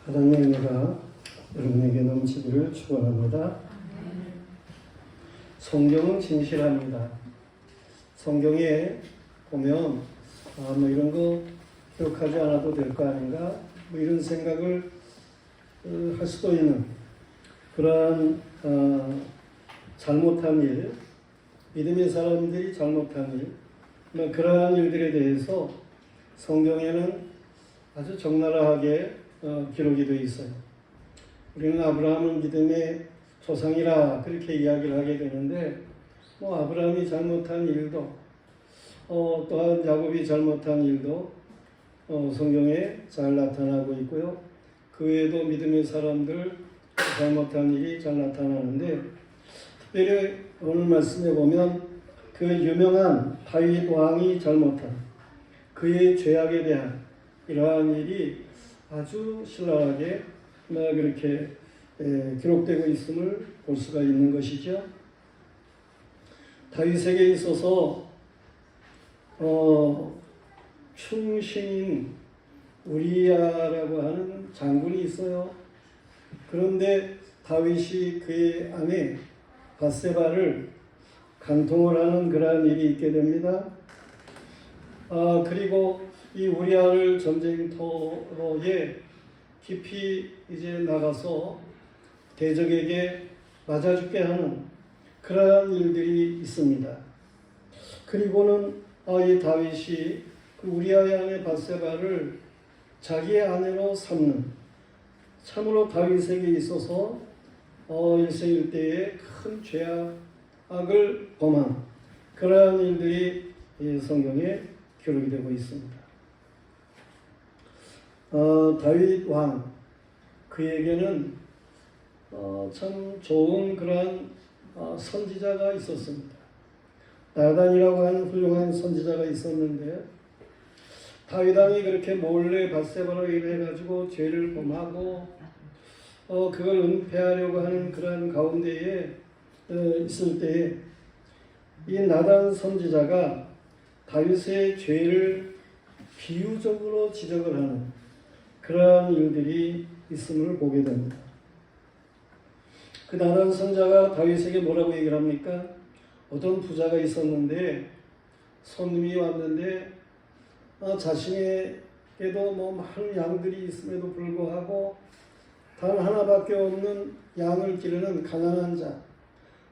하나님의 은혜가 여러분에게 넘치기를 축원합니다. 성경은 진실합니다. 성경에 보면 뭐 이런 거 기억하지 않아도 될 거 아닌가 뭐 이런 생각을 할 수도 있는 그러한 잘못한 일, 믿음의 사람들이 잘못한 일, 그러한 일들에 대해서 성경에는 아주 적나라하게 기록이 되어 있어요. 우리는 아브라함은 믿음의 조상이라 그렇게 이야기를 하게 되는데 아브라함이 잘못한 일도 또한 야곱이 잘못한 일도 성경에 잘 나타나고 있고요. 그 외에도 믿음의 사람들 잘못한 일이 잘 나타나는데 특별히 오늘 말씀에 보면 그 유명한 다윗 왕이 잘못한 그의 죄악에 대한 이러한 일이 아주 신랄하게 그렇게 기록되고 있음을 볼 수가 있는 것이죠. 다윗에게 있어서 충신인 우리야라고 하는 장군이 있어요. 그런데 다윗이 그의 아내 밧세바를 간통을 하는 그러한 일이 있게 됩니다. 그리고 이 우리야를 전쟁터에 깊이 이제 나가서 대적에게 맞아 죽게 하는 그러한 일들이 있습니다. 그리고는 이 다윗이 그 우리야의 아내 밧세바를 자기의 아내로 삼는 참으로 다윗에게 있어서 일생일대의 큰 죄악을 범한 그러한 일들이 성경에 기록이 되고 있습니다. 다윗 왕 그에게는 참 좋은 그러한 선지자가 있었습니다. 나단이라고 하는 훌륭한 선지자가 있었는데 다윗 왕이 그렇게 몰래 밧세바로 인해 가지고 죄를 범하고 그걸 은폐하려고 하는 그러한 가운데에 있을 때에 이 나단 선지자가 다윗의 죄를 비유적으로 지적을 하는 그러한 일들이 있음을 보게 됩니다. 그 나단 선지자가 다윗에게 뭐라고 얘기를 합니까? 어떤 부자가 있었는데 손님이 왔는데 자신에게도 많은 양들이 있음에도 불구하고 단 하나밖에 없는 양을 기르는 가난한 자,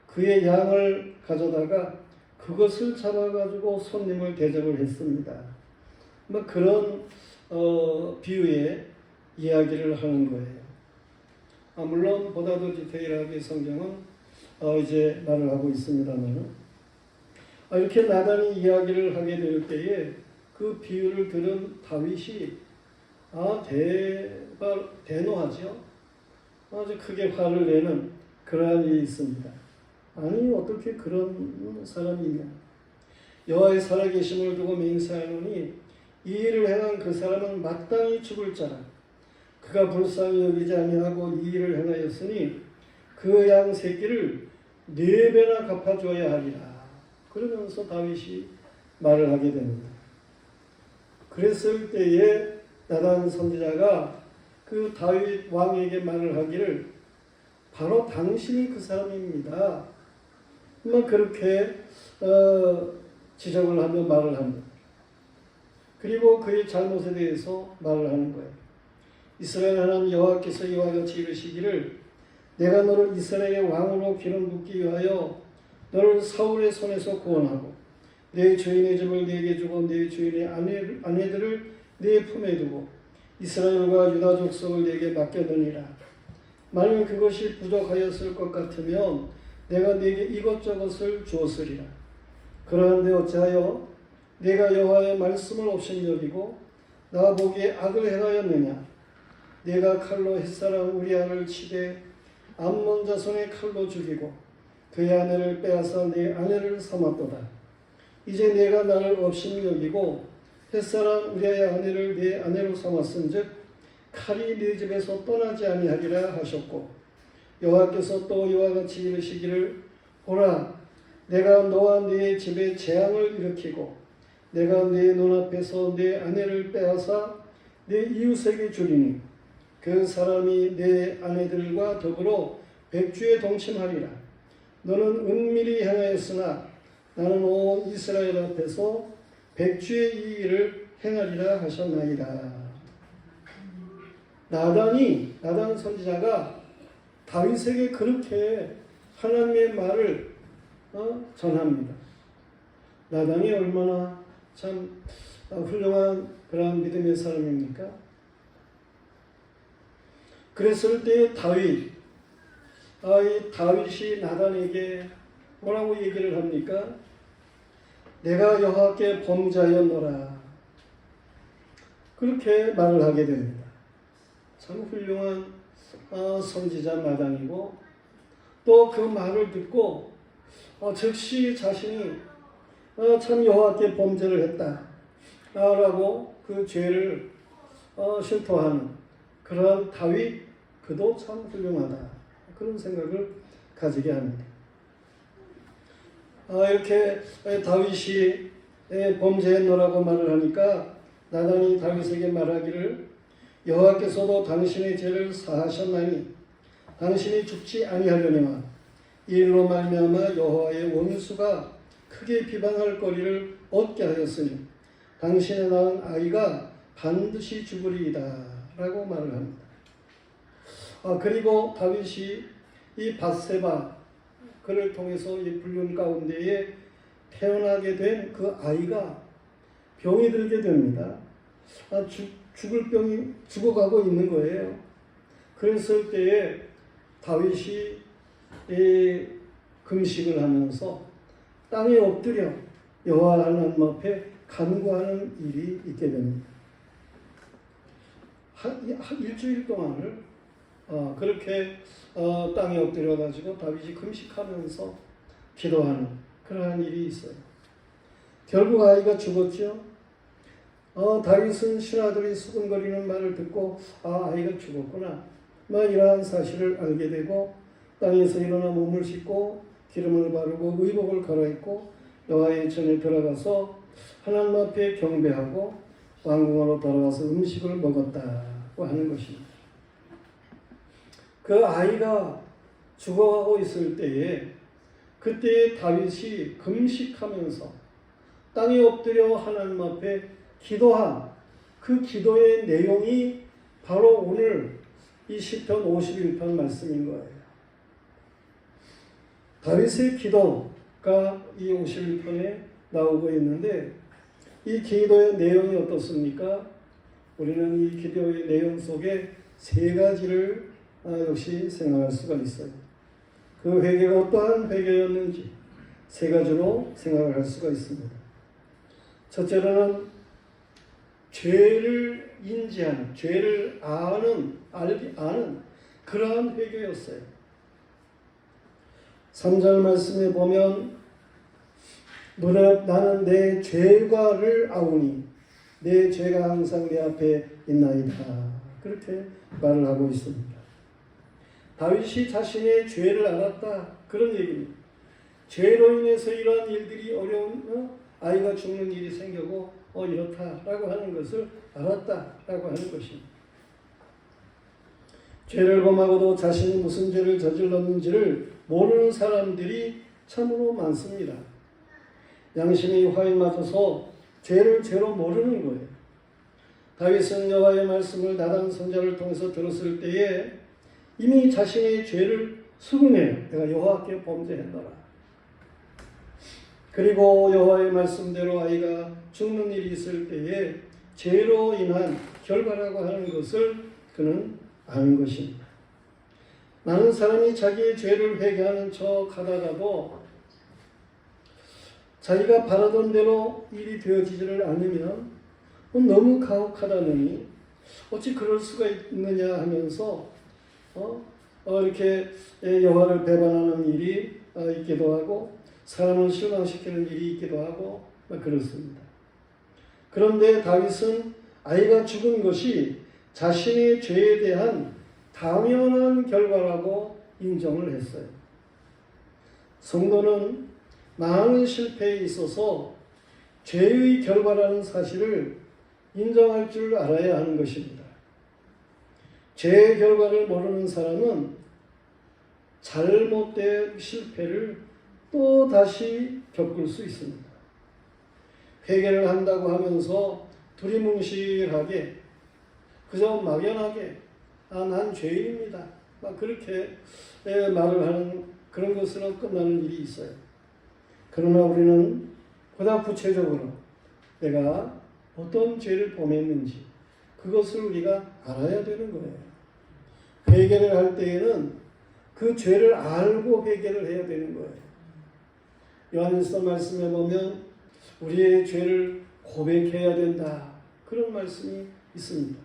그의 양을 가져다가 그것을 잡아가지고 손님을 대접을 했습니다. 그런 비유의 이야기를 하는 거예요. 물론 보다도 디테일하게 성경은 이제 말을 하고 있습니다만 이렇게 나단이 이야기를 하게 될 때에 그 비유를 들은 다윗이 대노하죠. 아주 크게 화를 내는 그러한 일이 있습니다. 아니 어떻게 그런 사람이 있냐. 여호와의 살아계심을 두고 맹세하노니 이 일을 행한 그 사람은 마땅히 죽을 자라. 그가 불쌍히 여기지 아니하고 이 일을 행하였으니 그 양 새끼를 4배나 갚아줘야 하리라. 그러면서 다윗이 말을 하게 됩니다. 그랬을 때에 나단 선지자가 그 다윗 왕에게 말을 하기를 바로 당신이 그 사람입니다. 그렇게 지적을 하며 말을 합니다. 그리고 그의 잘못에 대해서 말을 하는 거예요. 이스라엘 하나님 여호와께서 이와 같이 이르시기를 내가 너를 이스라엘의 왕으로 기름 붓기 위하여 너를 사울의 손에서 구원하고 내 주인의 집을 네게 주고 내 주인의 아내들을 네 품에 두고 이스라엘과 유다 족속을 네게 맡겨두니라. 만일 그것이 부족하였을 것 같으면 내가 네게 이것저것을 주었으리라. 그러한데 어찌하여 내가 여호와의 말씀을 업신여기고 나 보기에 악을 행하였느냐. 내가 칼로 햇사람 우리아를 치되 암몬 자손의 칼로 죽이고 그의 아내를 빼앗아 내 아내를 삼았도다. 이제 내가 나를 업신여기고 햇사람 우리아의 아내를 내 아내로 삼았은즉 칼이 네 집에서 떠나지 아니하리라 하셨고 여호와께서 또 이와 같이 이르시기를 보라 내가 너와 네 집에 재앙을 일으키고 내가 네 눈앞에서 네 아내를 빼앗아 내 이웃에게 주리니 그 사람이 내 아내들과 더불어 백주에 동침하리라. 너는 은밀히 행하였으나 나는 온 이스라엘 앞에서 백주의 이 일을 행하리라 하셨나이다. 나단 선지자가 다윗에게 그렇게 하나님의 말을 전합니다. 나단이 얼마나 참 훌륭한 그러한 믿음의 사람입니까? 그랬을 때 다윗이 나단에게 뭐라고 얘기를 합니까? 내가 여호와께 범죄하였노라. 그렇게 말을 하게 됩니다. 참 훌륭한 선지자 나단이고, 또 그 말을 듣고 즉시 자신이 참 여호와께 범죄를 했다 라고 그 죄를 실토하는 그러한 다윗, 그도 참 훌륭하다, 그런 생각을 가지게 합니다. 이렇게 다윗이 범죄했노라고 말을 하니까 나단이 다윗에게 말하기를 여호와께서도 당신의 죄를 사하셨나니 당신이 죽지 아니하려니와 이 일로 말미암아 여호와의 원수가 크게 비방할 거리를 얻게 하였으니 당신의 낳은 아이가 반드시 죽으리이다 라고 말을 합니다. 그리고 다윗이 이 밧세바 그를 통해서 이 불륜 가운데에 태어나게 된 그 아이가 병이 들게 됩니다. 죽을 병이 죽어가고 있는 거예요. 그랬을 때에 다윗이 금식을 하면서 땅에 엎드려 여호와 하나님 앞에 간구하는 일이 있게 됩니다. 한 일주일 동안을 그렇게 땅에 엎드려 가지고 다윗이 금식하면서 기도하는 그러한 일이 있어요. 결국 아이가 죽었죠. 다윗은 신하들이 수군거리는 말을 듣고 아이가 죽었구나, 이러한 사실을 알게 되고 땅에서 일어나 몸을 씻고 기름을 바르고 의복을 갈아입고 여호와의 전에 들어가서 하나님 앞에 경배하고 왕궁으로 돌아와서 음식을 먹었다고 하는 것입니다. 그 아이가 죽어가고 있을 때에 그때 다윗이 금식하면서 땅에 엎드려 하나님 앞에 기도한 그 기도의 내용이 바로 오늘 이 시편 51편 말씀인 거예요. 다윗의 기도가 이 51편에 나오고 있는데 이 기도의 내용이 어떻습니까? 우리는 이 기도의 내용 속에 세 가지를 역시 생각할 수가 있어요. 그 회개가 어떠한 회개였는지 세 가지로 생각을 할 수가 있습니다. 첫째로는 죄를 인지하는, 죄를 아는 그러한 회개였어요. 3절 말씀에 보면 나는 내 죄과를 아오니 내 죄가 항상 내 앞에 있나이다, 그렇게 말을 하고 있습니다. 다윗이 자신의 죄를 알았다, 그런 얘기입니다. 죄로 인해서 이러한 일들이 어려운 아이가 죽는 일이 생기고 이렇다라고 하는 것을 알았다라고 하는 것입니다. 죄를 범하고도 자신이 무슨 죄를 저질렀는지를 모르는 사람들이 참으로 많습니다. 양심이 화에 맞아서 죄를 죄로 모르는 거예요. 다윗은 여호와의 말씀을 나단 선지자를 통해서 들었을 때에 이미 자신의 죄를 수긍해요. 내가 여호와께 범죄했노라. 그리고 여호와의 말씀대로 아이가 죽는 일이 있을 때에 죄로 인한 결과라고 하는 것을 그는 아는 것입니다. 많은 사람이 자기의 죄를 회개하는 척 하다가도 자기가 바라던 대로 일이 되어지지를 않으면 너무 가혹하다느니 어찌 그럴 수가 있느냐 하면서 이렇게 여호와를 배반하는 일이 있기도 하고 사람을 실망시키는 일이 있기도 하고 그렇습니다. 그런데 다윗은 아이가 죽은 것이 자신의 죄에 대한 당연한 결과라고 인정을 했어요. 성도는 많은 실패에 있어서 죄의 결과라는 사실을 인정할 줄 알아야 하는 것입니다. 죄의 결과를 모르는 사람은 잘못된 실패를 또 다시 겪을 수 있습니다. 회개를 한다고 하면서 두리뭉실하게 그저 막연하게 난 죄인입니다. 막 그렇게 말을 하는 그런 것으로 끝나는 일이 있어요. 그러나 우리는 보다 구체적으로 내가 어떤 죄를 범했는지 그것을 우리가 알아야 되는 거예요. 회개를 할 때에는 그 죄를 알고 회개를 해야 되는 거예요. 요한일서 말씀에 보면 우리의 죄를 고백해야 된다. 그런 말씀이 있습니다.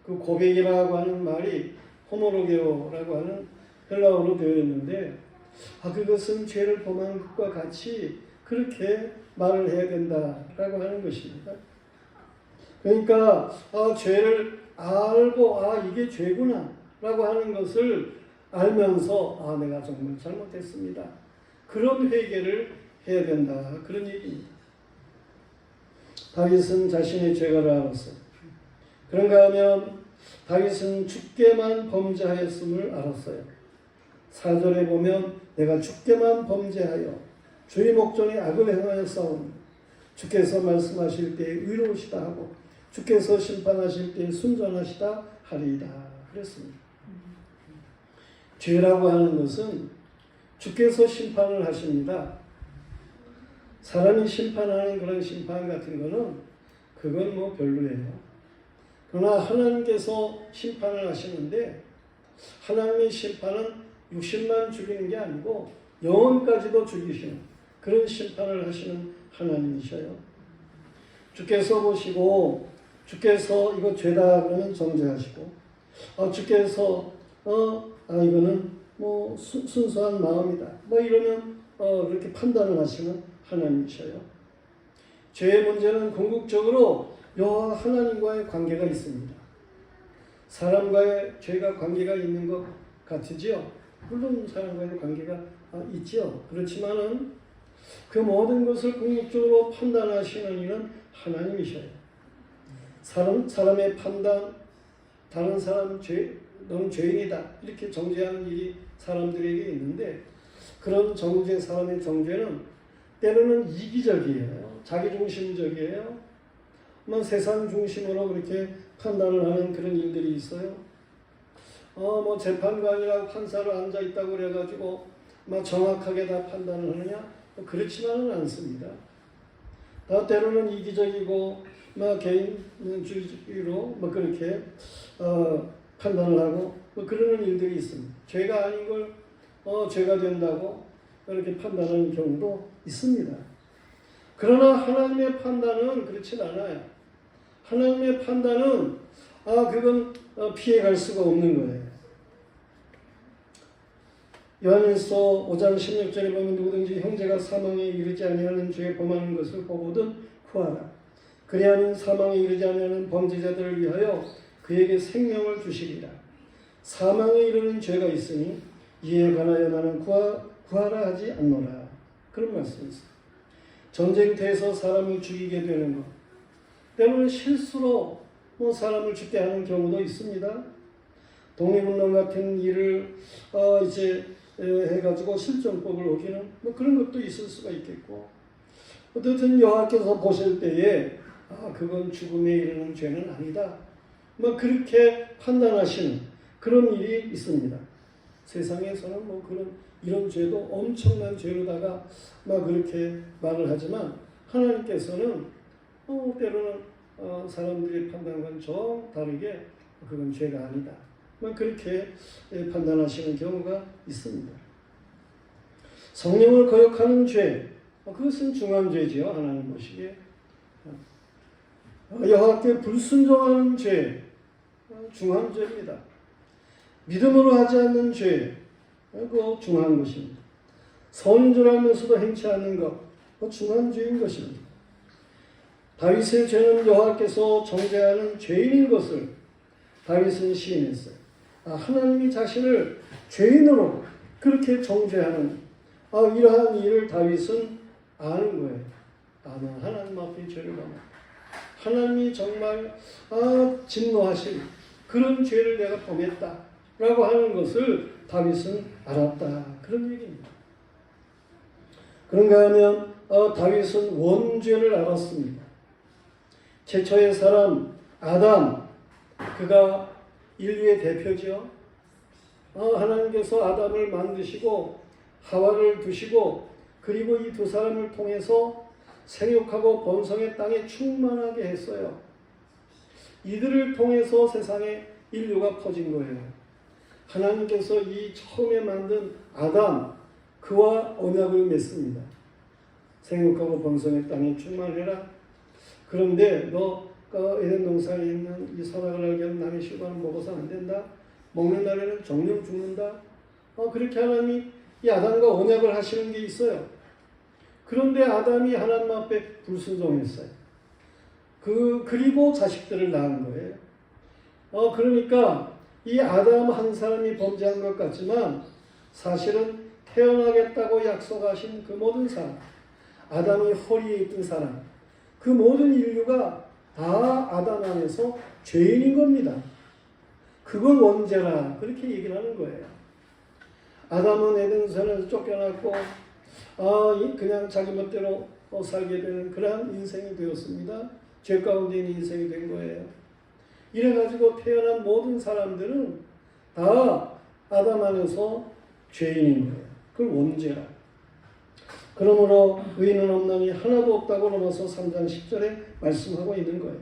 그 고백이라고 하는 말이 호모로게오라고 하는 헬라어로 되어 있는데 그것은 죄를 범한 것과 같이 그렇게 말을 해야 된다라고 하는 것입니다. 그러니까 죄를 알고 이게 죄구나 라고 하는 것을 알면서 내가 정말 잘못했습니다. 그런 회개를 해야 된다. 그런 얘기입니다. 다윗은 자신의 죄를 알았어요. 그런가 하면 다윗은 주께만 범죄하였음을 알았어요. 4절에 보면 내가 주께만 범죄하여 주의 목전에 악을 행하여 싸우니 주께서 말씀하실 때 의로우시다 하고 주께서 심판하실 때 순전하시다 하리이다 그랬습니다. 죄라고 하는 것은 주께서 심판을 하십니다. 사람이 심판하는 그런 심판 같은 거는 그건 뭐 별로예요. 그러나 하나님께서 심판을 하시는데 하나님의 심판은 육신만 죽이는 게 아니고 영혼까지도 죽이시는 그런 심판을 하시는 하나님이셔요. 주께서 보시고 주께서 이거 죄다 그러면 정죄하시고 주께서 이거는 뭐 순수한 마음이다 뭐 이러면 그렇게 판단을 하시는 하나님이셔요. 죄의 문제는 궁극적으로 여호와 하나님과의 관계가 있습니다. 사람과의 죄가 관계가 있는 것 같으지요. 물론 사람과의 관계가 있지요. 그렇지만은 그 모든 것을 궁극적으로 판단하시는 이는 하나님이셔요. 사람의 판단, 다른 사람 너는 죄인이다 이렇게 정죄하는 일이 사람들에게 있는데 그런 사람의 정죄는 때로는 이기적이에요. 자기중심적이에요. 세상 중심으로 그렇게 판단을 하는 그런 일들이 있어요. 재판관이라고 판사로 앉아 있다고 그래가지고 정확하게 다 판단을 하느냐? 그렇지만은 않습니다. 때로는 이기적이고 개인주의로 그렇게 판단을 하고 그러는 일들이 있습니다. 죄가 아닌 걸 죄가 된다고 그렇게 판단하는 경우도 있습니다. 그러나 하나님의 판단은 그렇진 않아요. 하나님의 판단은 그건 피해갈 수가 없는 거예요. 요한일서 5장 16절에 보면 누구든지 형제가 사망에 이르지 아니하는 죄에 범하는 것을 보거든 구하라. 그리하면 사망에 이르지 아니하는 범죄자들을 위하여 그에게 생명을 주시리라. 사망에 이르는 죄가 있으니 이에 관하여 나는 구하라 하지 않노라. 그런 말씀이 있어요. 전쟁터에서 사람을 죽이게 되는 것, 때로는 실수로 사람을 죽게 하는 경우도 있습니다. 독립운동 같은 일을 해가지고 실정법을 어기는 그런 것도 있을 수가 있겠고, 어쨌든 여호와께서 보실 때에 그건 죽음에 이르는 죄는 아니다. 그렇게 판단하시는 그런 일이 있습니다. 세상에서는 이런 죄도 엄청난 죄로다가 그렇게 말을 하지만 하나님께서는 때로는 사람들의 판단과는 정 다르게 그건 죄가 아니다. 그렇게 판단하시는 경우가 있습니다. 성령을 거역하는 죄, 그것은 중한 죄지요. 하나님 보시기에. 여호와께 불순종하는 죄, 중한 죄입니다. 믿음으로 하지 않는 죄, 그거 중한 것입니다. 선인 줄 알면서도 행치 않는 것, 중한 죄인 것입니다. 다윗의 죄는 여호와께서 정죄하는 죄인인 것을 다윗은 시인했어요. 하나님이 자신을 죄인으로 그렇게 정죄하는 이러한 일을 다윗은 아는 거예요. 나는 하나님 앞에 죄를 범했다. 하나님이 정말 진노하실 그런 죄를 내가 범했다라고 하는 것을 다윗은 알았다. 그런 얘기입니다. 그런가 하면 다윗은 원죄를 알았습니다. 최초의 사람 아담, 그가 인류의 대표죠. 하나님께서 아담을 만드시고 하와를 두시고 그리고 이 두 사람을 통해서 생육하고 번성의 땅에 충만하게 했어요. 이들을 통해서 세상에 인류가 퍼진 거예요. 하나님께서 이 처음에 만든 아담, 그와 언약을 맺습니다. 생육하고 번성의 땅에 충만해라. 그런데 너 에덴 동산에 있는 이 선악을 알게 하는 남의 실과는 먹어서 안 된다. 먹는 날에는 정령 죽는다. 그렇게 하나님이 이 아담과 언약을 하시는 게 있어요. 그런데 아담이 하나님 앞에 불순종했어요. 그리고 자식들을 낳은 거예요. 그러니까 이 아담 한 사람이 범죄한 것 같지만 사실은 태어나겠다고 약속하신 그 모든 사람, 아담이 허리에 있던 사람, 그 모든 인류가 다 아담 안에서 죄인인 겁니다. 그걸 원죄라 그렇게 얘기를 하는 거예요. 아담은 에덴산에서 쫓겨났고 그냥 자기 멋대로 살게 되는 그러한 인생이 되었습니다. 죄 가운데 있는 인생이 된 거예요. 이래가지고 태어난 모든 사람들은 다 아담 안에서 죄인인 거예요. 그걸 원죄라. 그러므로 의인은 없나니 하나도 없다고 로마서 3장 10절에 말씀하고 있는 거예요.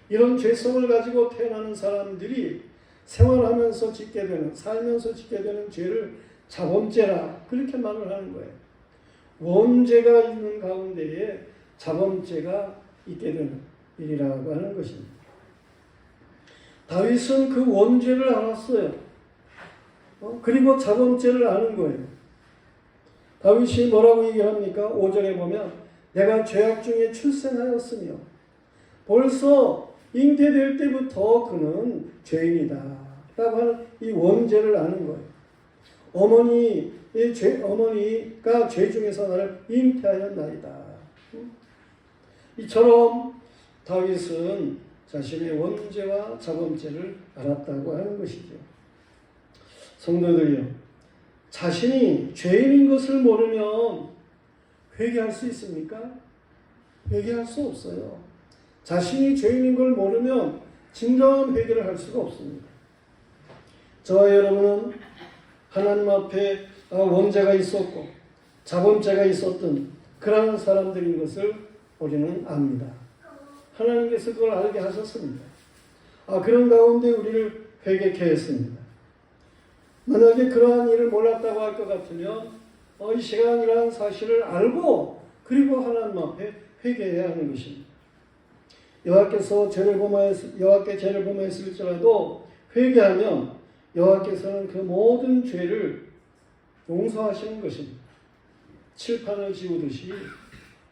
이런 죄성을 가지고 태어나는 사람들이 생활하면서 짓게 되는, 살면서 짓게 되는 죄를 자범죄라 그렇게 말을 하는 거예요. 원죄가 있는 가운데에 자범죄가 있게 되는 일이라고 하는 것입니다. 다윗은 그 원죄를 알았어요. 그리고 자범죄를 아는 거예요. 다윗이 뭐라고 얘기합니까? 5절에 보면 내가 죄악 중에 출생하였으며 벌써 잉태될 때부터 그는 죄인이다 라고 하는 이 원죄를 아는 거예요. 어머니가 죄 중에서 나를 잉태하였나이다. 이처럼 다윗은 자신의 원죄와 자범죄를 알았다고 하는 것이죠. 성도들이요, 자신이 죄인인 것을 모르면 회개할 수 있습니까? 회개할 수 없어요. 자신이 죄인인 걸 모르면 진정한 회개를 할 수가 없습니다. 저와 여러분은 하나님 앞에 원죄가 있었고 자범죄가 있었던 그러한 사람들인 것을 우리는 압니다. 하나님께서 그걸 알게 하셨습니다. 그런 가운데 우리를 회개케 했습니다. 만약에 그러한 일을 몰랐다고 할 것 같으면 이 시간이라는 사실을 알고 그리고 하나님 앞에 회개해야 하는 것입니다. 여호와께 죄를 범하였을지라도 회개하면 여호와께서는 그 모든 죄를 용서하시는 것입니다. 칠판을 지우듯이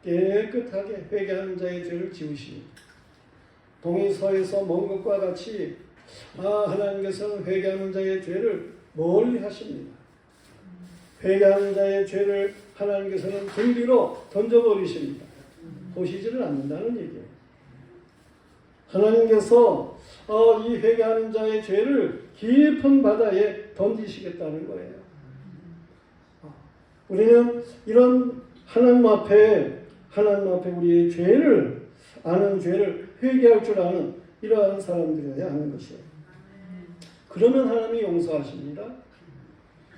깨끗하게 회개하는 자의 죄를 지우십니다. 동이 서에서 먼 것과 같이 하나님께서는 회개하는 자의 죄를 멀리 하십니다. 회개하는 자의 죄를 하나님께서는 등 뒤로 던져버리십니다. 보시지를 않는다는 얘기예요. 하나님께서 이 회개하는 자의 죄를 깊은 바다에 던지시겠다는 거예요. 우리는 이런 하나님 앞에 우리의 죄를 아는, 죄를 회개할 줄 아는 이러한 사람들이어야 하는 것이에요. 그러면 하나님이 용서하십니다.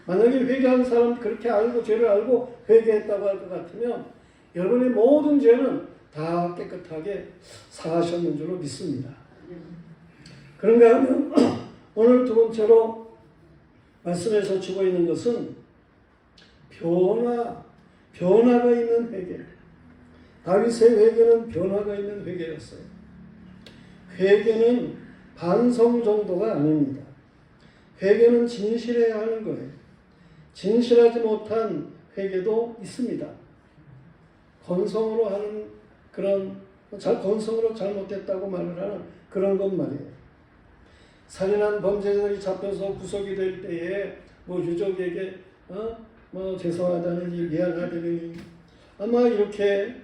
만약에 회개한 사람 그렇게 알고 죄를 알고 회개했다고 할 것 같으면 여러분의 모든 죄는 다 깨끗하게 사하셨는 줄로 믿습니다. 그런가 하면 오늘 두 번째로 말씀에서 주고 있는 것은 변화가 있는 회개. 다윗의 회개는 변화가 있는 회개였어요. 회개는 반성 정도가 아닙니다. 회개는 진실해야 하는 거예요. 진실하지 못한 회개도 있습니다. 건성으로 하는 건성으로 잘못했다고 말을 하는 그런 것 말이에요. 살인한 범죄자들이 잡혀서 구속이 될 때에 유족에게 죄송하다느니 미안하다느니 아마 이렇게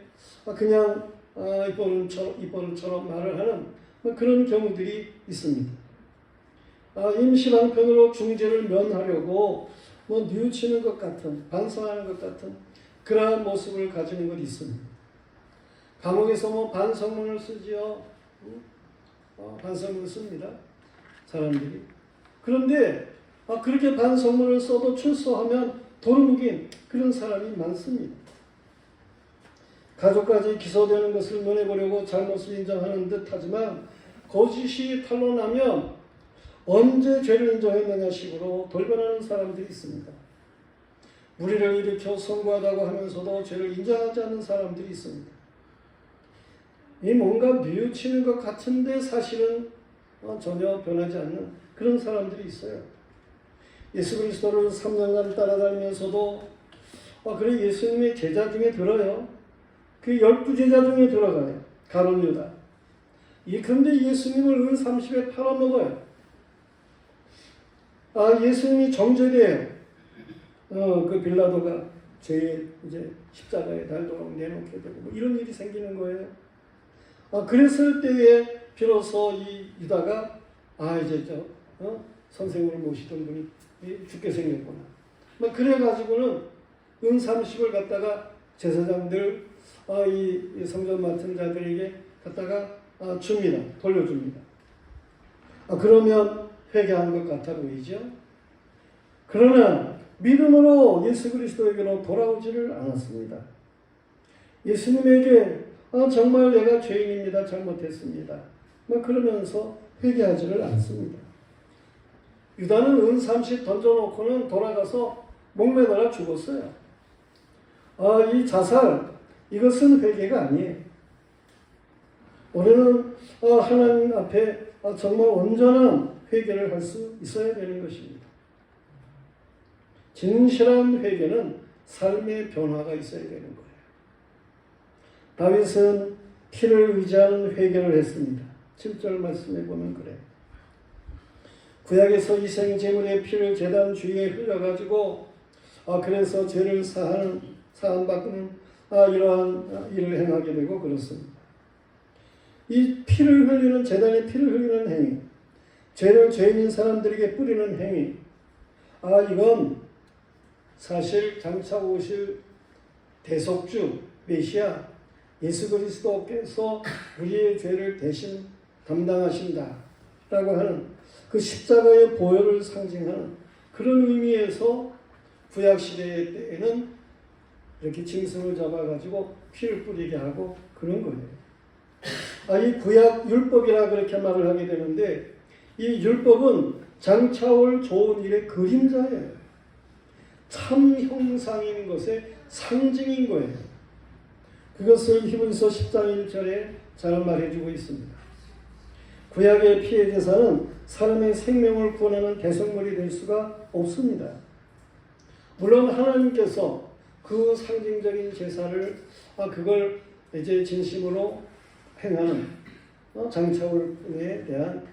그냥 입버릇처럼 말을 하는 그런 경우들이 있습니다. 임시방편으로 중재를 면하려고 뉘우치는 것 같은, 반성하는 것 같은 그러한 모습을 가지는 것 있습니다. 감옥에서 반성문을 쓰지요. 반성문을 씁니다. 사람들이. 그런데 그렇게 반성문을 써도 출소하면 도루묵인 그런 사람이 많습니다. 가족까지 기소되는 것을 면해보려고 잘못을 인정하는 듯 하지만 거짓이 탄로나면 언제 죄를 인정했느냐 식으로 돌변하는 사람들이 있습니다. 무리를 일으켜 선고하다고 하면서도 죄를 인정하지 않는 사람들이 있습니다. 이 뭔가 뉘우치는 것 같은데 사실은 전혀 변하지 않는 그런 사람들이 있어요. 예수 그리스도를 3년간 따라다니면서도 그래 예수님의 제자 중에 들어요. 그 12제자 중에 들어가요. 가룟 유다. 그런데 예수님을 은 30에 팔아먹어요. 예수님이 정죄돼요. 그 빌라도가 이제 십자가에 달도록 내놓게 되고 이런 일이 생기는 거예요. 그랬을 때에 비로소 이 유다가 이제 선생님을 모시던 분이 죽게 생겼구나. 그래가지고는 은 30을 갖다가 제사장들 이 성전 맡은 자들에게 갖다가 줍니다. 돌려줍니다. 그러면 회개한 것 같아 보이죠? 그러나 믿음으로 예수 그리스도에게로 돌아오지를 않았습니다. 예수님에게 정말 내가 죄인입니다. 잘못했습니다. 그러면서 회개하지를 않습니다. 유다는 은 30 던져놓고는 돌아가서 목매달아 죽었어요. 이 자살, 이것은 회개가 아니에요. 우리는 하나님 앞에 정말 온전한 회개를 할 수 있어야 되는 것입니다. 진실한 회개는 삶의 변화가 있어야 되는 거예요. 다윗은 피를 의지하는 회개를 했습니다. 7절 말씀에 보면 그래요. 구약에서 희생 제물의 피를 제단 주위에 흘려가지고 그래서 죄를 사함받는 이러한 일을 행하게 되고 그렇습니다. 이 피를 흘리는 제단에 피를 흘리는 행위, 죄를 죄인인 사람들에게 뿌리는 행위, 이건 사실 장차 오실 대속주 메시아 예수 그리스도께서 우리의 죄를 대신 담당하신다라고 하는 그 십자가의 보혈을 상징하는 그런 의미에서 구약 시대 때에는 이렇게 짐승을 잡아가지고 피를 뿌리게 하고 그런 거예요. 이 구약 율법이라 그렇게 말을 하게 되는데 이 율법은 장차 올 좋은 일의 그림자예요. 참 형상인 것의 상징인 거예요. 그것을 히브리서 10장 1절에 잘 말해주고 있습니다. 구약의 피의 제사는 사람의 생명을 구원하는 대성물이 될 수가 없습니다. 물론 하나님께서 그 상징적인 제사를 그걸 이제 진심으로 행하는 장차올에 대한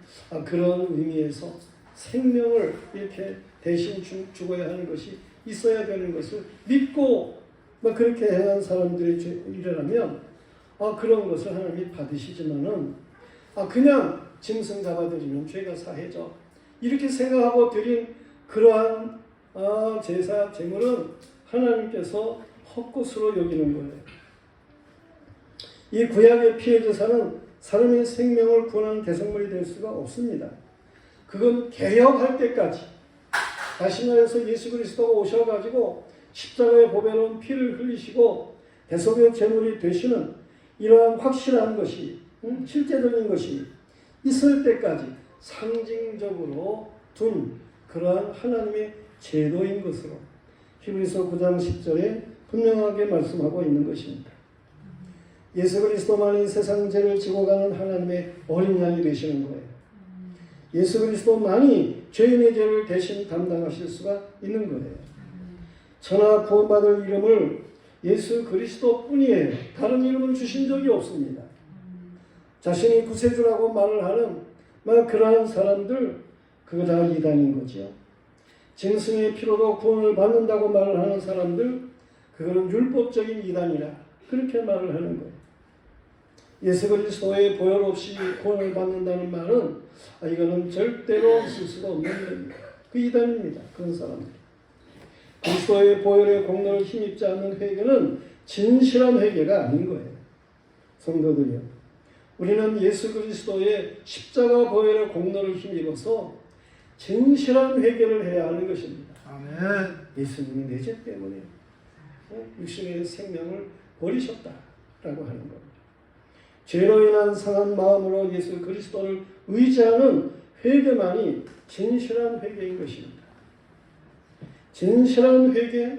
그런 의미에서 생명을 이렇게 대신 죽어야 하는 것이 있어야 되는 것을 믿고 그렇게 행한 사람들의 일이라면 그런 것을 하나님이 받으시지만은 그냥 짐승 잡아드리면 죄가 사해져 이렇게 생각하고 드린 그러한 제사 제물은 하나님께서 헛것으로 여기는 거예요. 이 구약의 피의 제사는 사람의 생명을 구원하는 대성물이 될 수가 없습니다. 그건 개혁할 때까지 다시 말해서 예수 그리스도가 오셔가지고 십자가의 보배로운 피를 흘리시고 대속의 제물이 되시는 이러한 확실한 것이 실제적인 것이 있을 때까지 상징적으로 둔 그러한 하나님의 제도인 것으로 히브리서 9장 10절에 분명하게 말씀하고 있는 것입니다. 예수 그리스도만이 세상 죄를 지고 가는 하나님의 어린 양이 되시는 거예요. 예수 그리스도만이 죄인의 죄를 대신 담당하실 수가 있는 거예요. 천하 구원받을 이름을 예수 그리스도뿐이에요. 다른 이름은 주신 적이 없습니다. 자신이 구세주라고 말을 하는 그러한 사람들 그거 다 이단인 거죠. 짐승의 피로도 구원을 받는다고 말을 하는 사람들 그거는 율법적인 이단이라 그렇게 말을 하는 거예요. 예수 그리스도의 보혈 없이 구원을 받는다는 말은 이거는 절대로 있을 수가 없는 일입니다. 그 이단입니다. 그런 사람들. 그리스도의 보혈의 공로를 힘입지 않는 회개는 진실한 회개가 아닌 거예요. 성도들이요. 우리는 예수 그리스도의 십자가 보혈의 공로를 힘입어서 진실한 회개를 해야 하는 것입니다. 아멘. 예수님이 내 죄 때문에 육신의 생명을 버리셨다라고 하는 겁니다. 죄로 인한 상한 마음으로 예수 그리스도를 의지하는 회개만이 진실한 회개인 것입니다. 진실한 회개,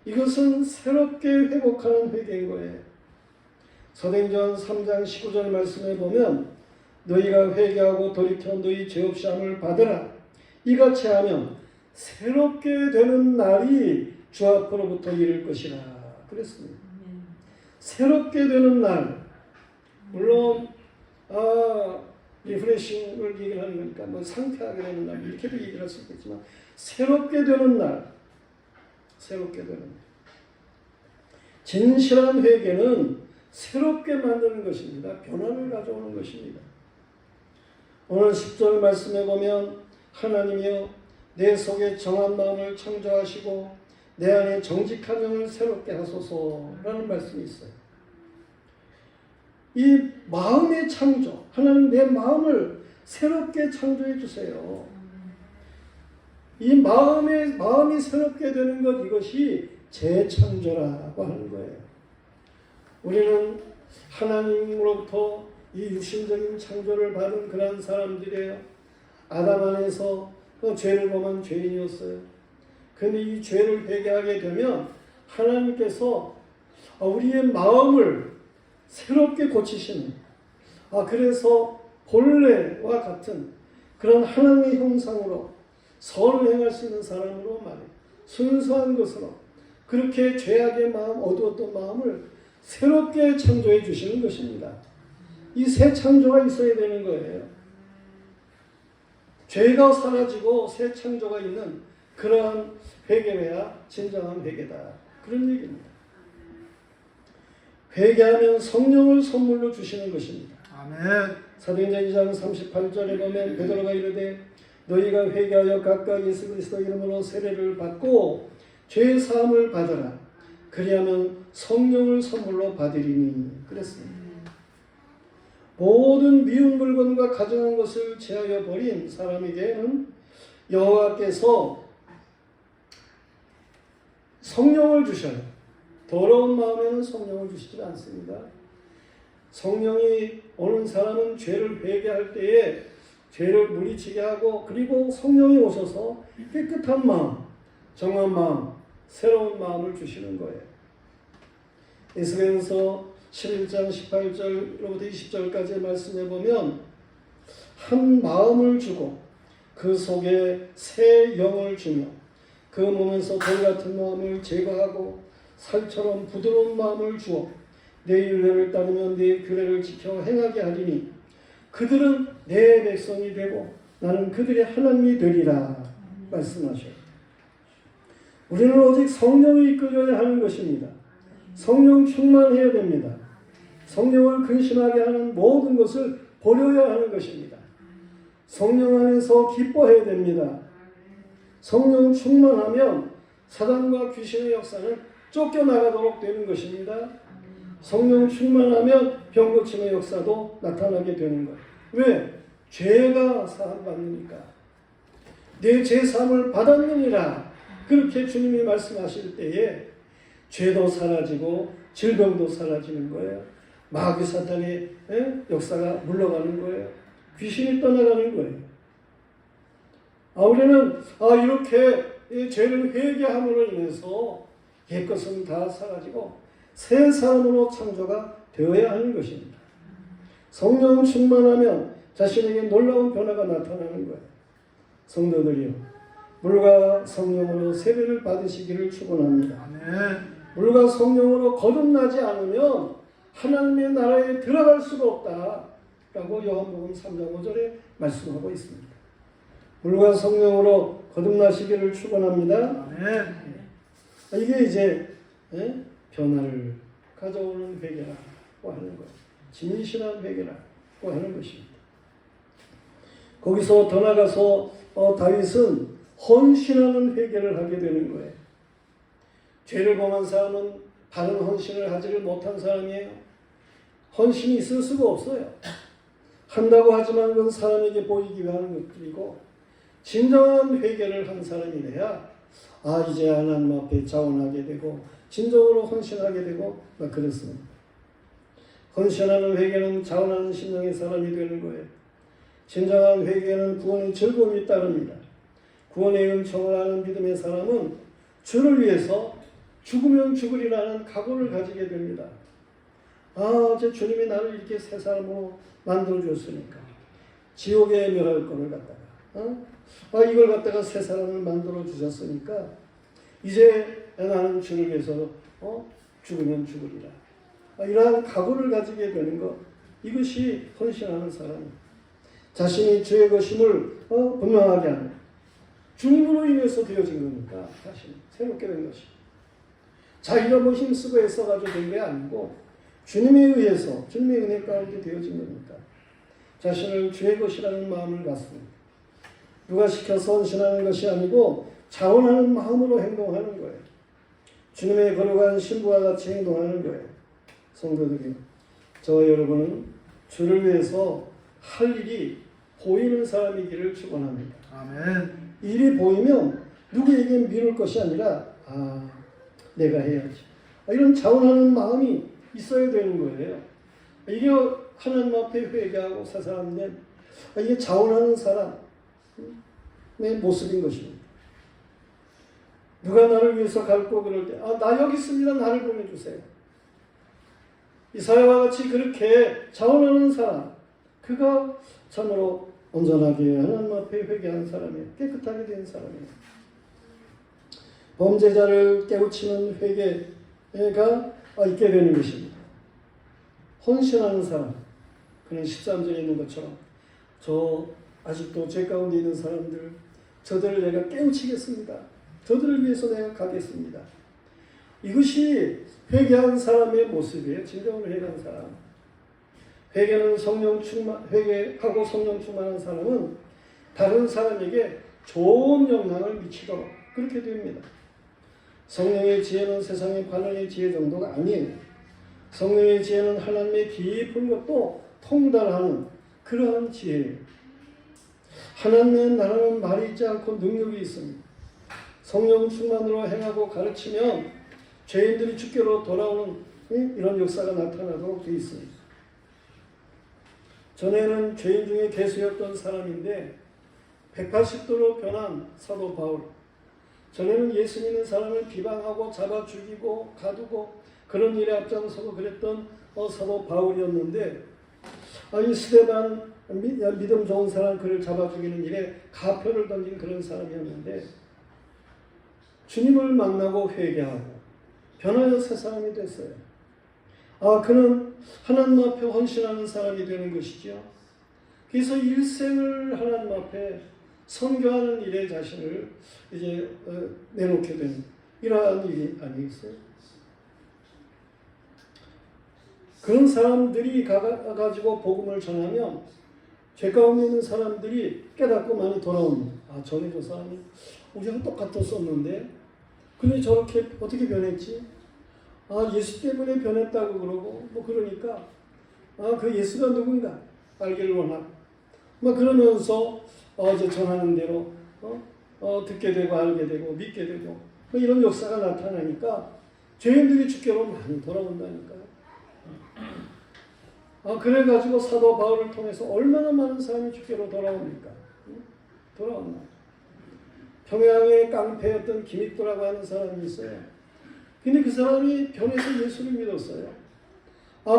이것은 새롭게 회복하는 회개인 거예요. 사도행전 3장 19절 말씀에 보면 너희가 회개하고 돌이켜 너희 죄 없이 함을 받으라. 이같이 하면 새롭게 되는 날이 주 앞으로부터 이를 것이라 그랬습니다. 새롭게 되는 날, 물론 리프레싱을 얘기를 하는 거니까 뭐 상쾌하게 되는 날 이렇게도 얘기를 할 수 있겠지만 새롭게 되는 날, 새롭게 되는 날. 진실한 회개는 새롭게 만드는 것입니다. 변화를 가져오는 것입니다. 오늘 10절 말씀에 보면 하나님이여 내 속에 정한 마음을 창조하시고 내 안에 정직한 영을 새롭게 하소서라는 말씀이 있어요. 이 마음의 창조, 하나님 내 마음을 새롭게 창조해 주세요. 이 마음이 새롭게 되는 것, 이것이 재창조라고 하는 거예요. 우리는 하나님으로부터 이 육신적인 창조를 받은 그런 사람들이에요. 아담 안에서 그 죄를 범한 죄인이었어요. 그런데 이 죄를 회개하게 되면 하나님께서 우리의 마음을 새롭게 고치시는, 그래서 본래와 같은 그런 하나님의 형상으로 선을 행할 수 있는 사람으로 말해 순수한 것으로 그렇게 죄악의 마음, 어두웠던 마음을 새롭게 창조해 주시는 것입니다. 이 새 창조가 있어야 되는 거예요. 죄가 사라지고 새 창조가 있는 그러한 회개해야 진정한 회개다. 그런 얘기입니다. 회개하면 성령을 선물로 주시는 것입니다. 아멘. 사도행전 2장 38절에 보면 베드로가 이르되 너희가 회개하여 각각 예수 그리스도 이름으로 세례를 받고 죄 사함을 받으라. 그리하면 성령을 선물로 받으리니 그랬습니다. 모든 미운 물건과 가증한 것을 제하여 버린 사람에게는 여호와께서 성령을 주셔요. 더러운 마음에는 성령을 주시지 않습니다. 성령이 오는 사람은 죄를 회개할 때에 죄를 물리치게 하고, 그리고 성령이 오셔서 깨끗한 마음, 정한 마음, 새로운 마음을 주시는 거예요. 에스겔서 11장 18절로부터 20절까지의 말씀에 보면 한 마음을 주고 그 속에 새 영을 주며 그 몸에서 돌 같은 마음을 제거하고 살처럼 부드러운 마음을 주어 내 율례를 따르며 내 규례를 지켜 행하게 하리니 그들은 내 백성이 되고 나는 그들의 하나님이 되리라 말씀하셔요. 우리는 오직 성령이 이끌어야 하는 것입니다. 성령 충만해야 됩니다. 성령을 근심하게 하는 모든 것을 버려야 하는 것입니다. 성령 안에서 기뻐해야 됩니다. 성령 충만하면 사단과 귀신의 역사는 쫓겨나가도록 되는 것입니다. 성령 충만하면 병 고침의 역사도 나타나게 되는 거예요. 왜? 죄가 사함받으니까. 내 죄 사함을 받았느니라. 그렇게 주님이 말씀하실 때에 죄도 사라지고 질병도 사라지는 거예요. 마귀 사탄의 역사가 물러가는 거예요. 귀신이 떠나가는 거예요. 우리는 이렇게 죄를 회개함으로 인해서 옛것은 다 사라지고 새 사람으로 창조가 되어야 하는 것입니다. 성령 충만하면 자신에게 놀라운 변화가 나타나는 거예요. 성도들이요, 물과 성령으로 세례를 받으시기를 축원합니다. 물과 성령으로 거듭나지 않으면 하나님의 나라에 들어갈 수가 없다라고 요한복음 3장 5절에 말씀하고 있습니다. 물과 성령으로 거듭나시기를 축원합니다. 이게 이제 변화를 가져오는 회개라고 하는 거예요. 진실한 회개라고 하는 것입니다. 거기서 더 나가서 다윗은 헌신하는 회개를 하게 되는 거예요. 죄를 범한 사람은 바른 헌신을 하지를 못한 사람이에요. 헌신이 있을 수가 없어요. 한다고 하지만 그건 사람에게 보이기 위한 것들이고, 진정한 회개를 한 사람이 돼야 이제 하나님 앞에 자원하게 되고 진정으로 헌신하게 되고 그렇습니다. 헌신하는 회개는 자원하는 심령의 사람이 되는 거예요. 진정한 회개는 구원의 즐거움이 따릅니다. 구원의 은총을 아는 믿음의 사람은 주를 위해서 죽으면 죽으리라는 각오를 가지게 됩니다. 제 주님이 나를 이렇게 새 사람으로 만들어줬으니까 지옥에 멸할 거를 갖다가 이걸 갖다가 새 사람을 만들어 주셨으니까 이제 나는 주를 위해서 죽으면 죽으리라. 이러한 각오를 가지게 되는 것, 이것이 헌신하는 사람입니다. 자신이 죄의 것임을 분명하게 하는, 주님으로 인해서 되어진 거니까 사실 새롭게 된 것입니다. 자기가 뭐 힘쓰고 애써가지고 된 게 아니고 주님에 의해서, 주님의 은혜 가운데 되어진 거니까 자신을 주의 것이라는 마음을 갖습니다. 누가 시켜서 헌신하는 것이 아니고 자원하는 마음으로 행동하는 거예요. 주님의 거룩한 신부와 같이 행동하는 거예요. 성도들이, 저와 여러분은 주를 위해서 할 일이 보이는 사람이기를 축원합니다. 아멘. 일이 보이면 누구에게 미룰 것이 아니라 내가 해야지. 이런 자원하는 마음이 있어야 되는 거예요. 이게 하나님 앞에 회개하고 새 사람인데 이게 자원하는 사람의 모습인 것입니다. 누가 나를 위해서 갈고 그럴 때 나 여기 있습니다. 나를 보내주세요. 이사야와 같이 그렇게 자원하는 사람, 그가 참으로 온전하게 하나님 앞에 회개한 사람이에요. 깨끗하게 된 사람이에요. 범죄자를 깨우치는 회개가 있게 되는 것입니다. 헌신하는 사람, 그는 13절에 있는 것처럼 아직도 죄 가운데 있는 사람들, 저들을 내가 깨우치겠습니다. 저들을 위해서 내가 가겠습니다. 이것이 회개한 사람의 모습이에요. 진정으로 회개한 사람. 회개하고 성령 충만한 사람은 다른 사람에게 좋은 영향을 미치도록 그렇게 됩니다. 성령의 지혜는 세상의 반론의 지혜 정도가 아니에요. 성령의 지혜는 하나님의 깊은 것도 통달하는 그러한 지혜예요. 하나님의 나라는 말이 있지 않고 능력이 있습니다. 성령 충만으로 행하고 가르치면 죄인들이 주께로 돌아오는 이런 역사가 나타나도록 되어 있습니다. 전에는 죄인 중에 개수였던 사람인데 180도로 변한 사도 바울. 전에는 예수 믿는 사람을 비방하고 잡아 죽이고 가두고 그런 일에 앞장서고 그랬던 사도 바울이었는데 이 스데반 믿음 좋은 사람 그를 잡아 죽이는 일에 가표를 던진 그런 사람이었는데 주님을 만나고 회개하고 변하여 새 사람이 됐어요. 그는 하나님 앞에 헌신하는 사람이 되는 것이죠. 그래서 일생을 하나님 앞에 선교하는 일에 자신을 이제 내놓게 되는 이러한 일이 아니겠어요? 그런 사람들이 가가지고 복음을 전하면 죄 가운데 있는 사람들이 깨닫고 많이 돌아옵니다. 전에 저 사람이 우리랑 똑같았었는데 근데 저렇게 어떻게 변했지? 예수 때문에 변했다고 그러고 그러니까 그 예수가 누군가 알기를 원하고 그러면서 이제 전하는 대로 듣게 되고 알게 되고 믿게 되고 이런 역사가 나타나니까 죄인들이 주께로 많이 돌아온다니까요. 그래가지고 사도 바울을 통해서 얼마나 많은 사람이 주께로 돌아옵니까? 돌아온다. 평양의 깡패였던 김익도라고 하는 사람이 있어요. 근데 그 사람이 변해서 예수를 믿었어요.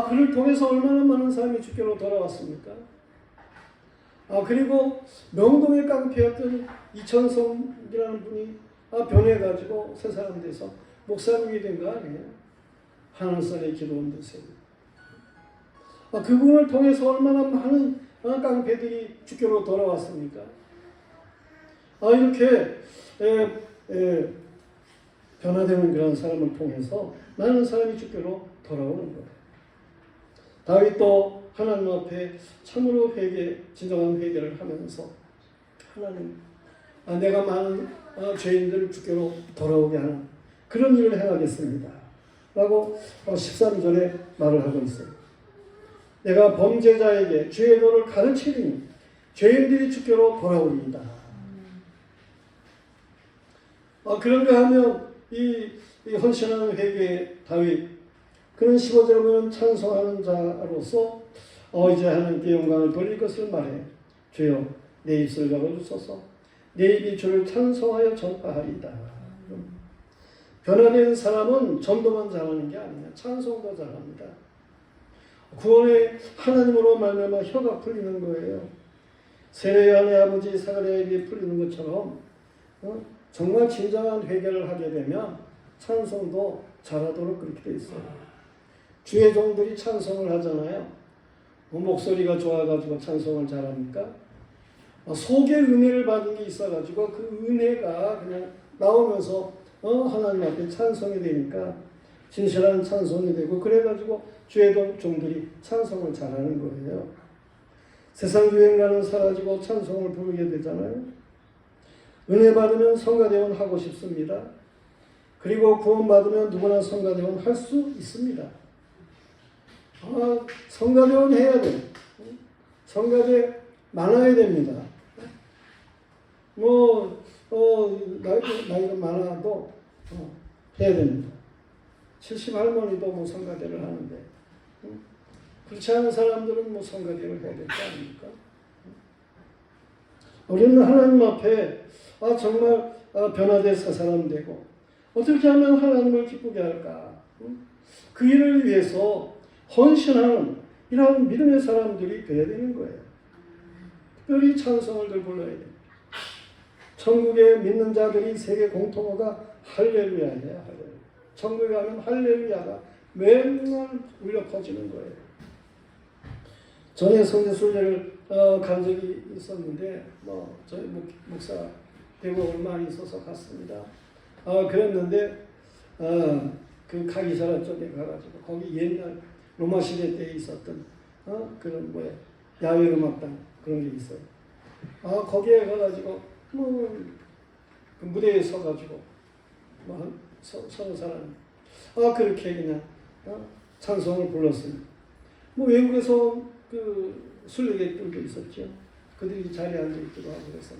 그를 통해서 얼마나 많은 사람이 주께로 돌아왔습니까? 그리고 명동의 깡패였던 이천성이라는 분이 변해가지고 새 사람 돼서 목사님이 된 거 아니에요? 하늘산의 기도원 드세요. 그분을 통해서 얼마나 많은 깡패들이 주께로 돌아왔습니까? 이렇게 변화되는 그런 사람을 통해서 많은 사람이 주께로 돌아오는 거예요. 다윗도 하나님 앞에 참으로 진정한 회개를 하면서 하나님, 내가 많은 죄인들을 주께로 돌아오게 하는 그런 일을 행하겠습니다. 라고 13절에 말을 하고 있어요. 내가 범죄자에게 죄의 도를 가르치리니 죄인들이 주께로 돌아오리이다. 그런가 하면 이 헌신하는 회개의 다윗, 그는 15절에 보면 찬송하는 자로서 이제 하나님께 영광을 돌릴 것을 말해. 주여 내 입술을 열어주소서. 내 입이 주를 찬송하여 전파하리이다. 변화된 사람은 전도만 잘하는 게 아니야. 찬송도 잘합니다. 구원의 하나님으로 말미암아 혀가 풀리는 거예요. 세례 요한의 아버지 사가랴의 입이 풀리는 것처럼 정말 진정한 회개를 하게 되면 찬송도 잘하도록 그렇게 돼 있어요. 주의 종들이 찬송을 하잖아요. 목소리가 좋아가지고 찬송을 잘합니까? 속에 은혜를 받은 게 있어가지고 그 은혜가 그냥 나오면서 하나님 앞에 찬송이 되니까 진실한 찬송이 되고, 그래가지고 주의 종들이 찬송을 잘하는 거예요. 세상 유행가는 사라지고 찬송을 부르게 되잖아요. 은혜 받으면 성가대원 하고 싶습니다. 그리고 구원 받으면 누구나 성가대원 할 수 있습니다. 성가대원 해야 돼. 성가대 많아야 됩니다. 나이가 많아도 해야 됩니다. 70 할머니도 성가대를 하는데, 그렇지 않은 사람들은 성가대를 해야 될 거 아닙니까? 우리는 하나님 앞에 정말 변화된 새 사람 되고, 어떻게 하면 하나님을 기쁘게 할까? 그 일을 위해서 헌신하는 이러한 믿음의 사람들이 되어야 되는 거예요. 특별히 찬송을 늘 불러야 돼요. 천국에 믿는 자들이 세계 공통어가 할렐루야예요. 할렐루야. 천국에 가면 할렐루야가 맨날 울려 퍼지는 거예요. 전에 성대 순례를 간 적이 있었는데, 저희 목사 되고 얼마 있어서 갔습니다. 그랬는데 그 가기사라 쪽에 가가지고 거기 옛날 로마 시대 때 있었던 그런 야외 음악당 그런 게 있어요. 거기에 가가지고 그 무대에 서가지고 서너 사람 그렇게 그냥 찬송을 불렀습니다. 외국에서 그 순례객들도 있었죠. 그들이 자리에 앉아 있기도 하고 그래서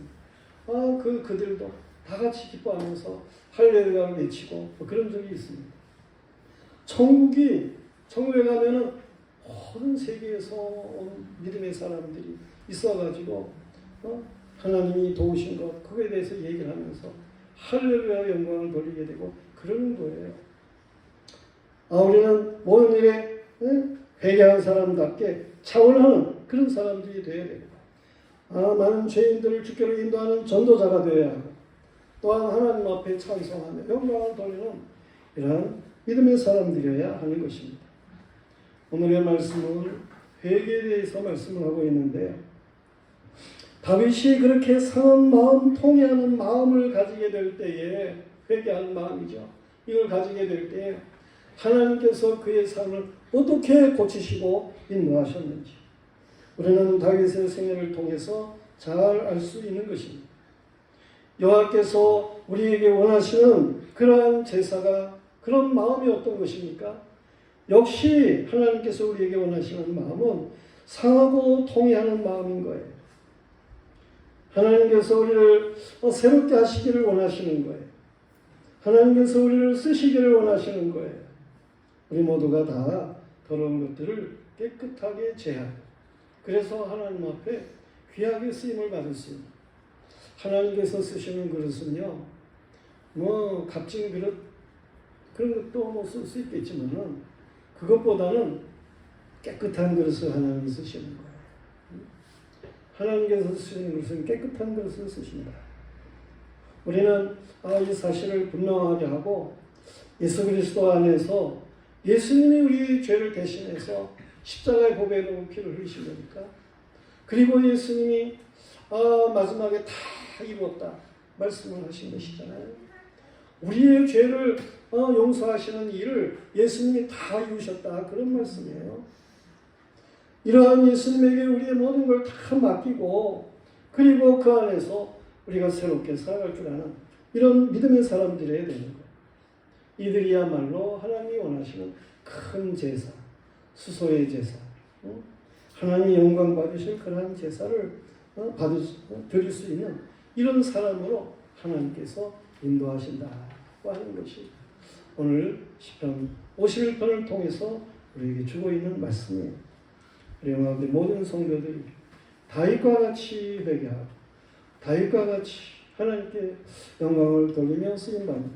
그들도 다 같이 기뻐하면서 할렐루야를 외치고 그런 적이 있습니다. 천국에 가면은 모든 세계에서 온 믿음의 사람들이 있어가지고 하나님이 도우신 것 그거에 대해서 얘기를 하면서 할렐루야 영광을 돌리게 되고 그러는 거예요. 우리는 모든 일에 회개한 사람답게 차원하는 그런 사람들이 되어야 되고, 많은 죄인들을 주께로 인도하는 전도자가 되어야 하고, 또한 하나님 앞에 찬송하며 영광을 돌리는 이러한 믿음의 사람들이어야 하는 것입니다. 오늘의 말씀은 회개에 대해서 말씀을 하고 있는데요. 다윗이 그렇게 상한 마음, 통회하는 마음을 가지게 될 때에, 회개하는 마음이죠. 이걸 가지게 될 때에 하나님께서 그의 삶을 어떻게 고치시고 인도하셨는지 우리는 다윗의 생애를 통해서 잘 알 수 있는 것입니다. 여호와께서 우리에게 원하시는 그러한 제사가, 그런 마음이 어떤 것입니까? 역시 하나님께서 우리에게 원하시는 마음은 상하고 통회하는 마음인 거예요. 하나님께서 우리를 새롭게 하시기를 원하시는 거예요. 하나님께서 우리를 쓰시기를 원하시는 거예요. 우리 모두가 다 더러운 것들을 깨끗하게 제하고, 그래서 하나님 앞에 귀하게 쓰임을 받았습니다. 하나님께서 쓰시는 그릇은요, 값진 그릇 그런 것도 쓸 수 있겠지만은 그것보다는 깨끗한 그릇을 하나님이 쓰시는 거예요. 하나님께서 쓰시는 그릇은 깨끗한 그릇을 쓰십니다. 우리는 이 사실을 분명하게 하고, 예수 그리스도 안에서 예수님이 우리 죄를 대신해서 십자가의 보배로 피를 흘리신 거니까, 그리고 예수님이 마지막에 다 이루었다 말씀을 하신 것이잖아요. 우리의 죄를 용서하시는 일을 예수님이 다 이루셨다 그런 말씀이에요. 이러한 예수님에게 우리의 모든 걸 다 맡기고 그리고 그 안에서 우리가 새롭게 살아갈 줄 아는 이런 믿음의 사람들이 되는 거예요. 이들이야말로 하나님이 원하시는 큰 제사, 수소의 제사, 하나님이 영광 받으실 그러한 제사를 드릴 수 있는 이런 사람으로 하나님께서 인도하신다고 하는 것이 오늘 시편 51편을 통해서 우리에게 주고 있는 말씀이에요. 우리 가운데 모든 성도들이 다윗과 같이 회개하고 다윗과 같이 하나님께 영광을 돌리며 쓰임받는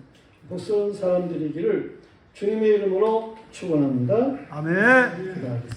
복스러운 사람들이기를 주님의 이름으로 축원합니다. 아멘. 기도하겠습니다.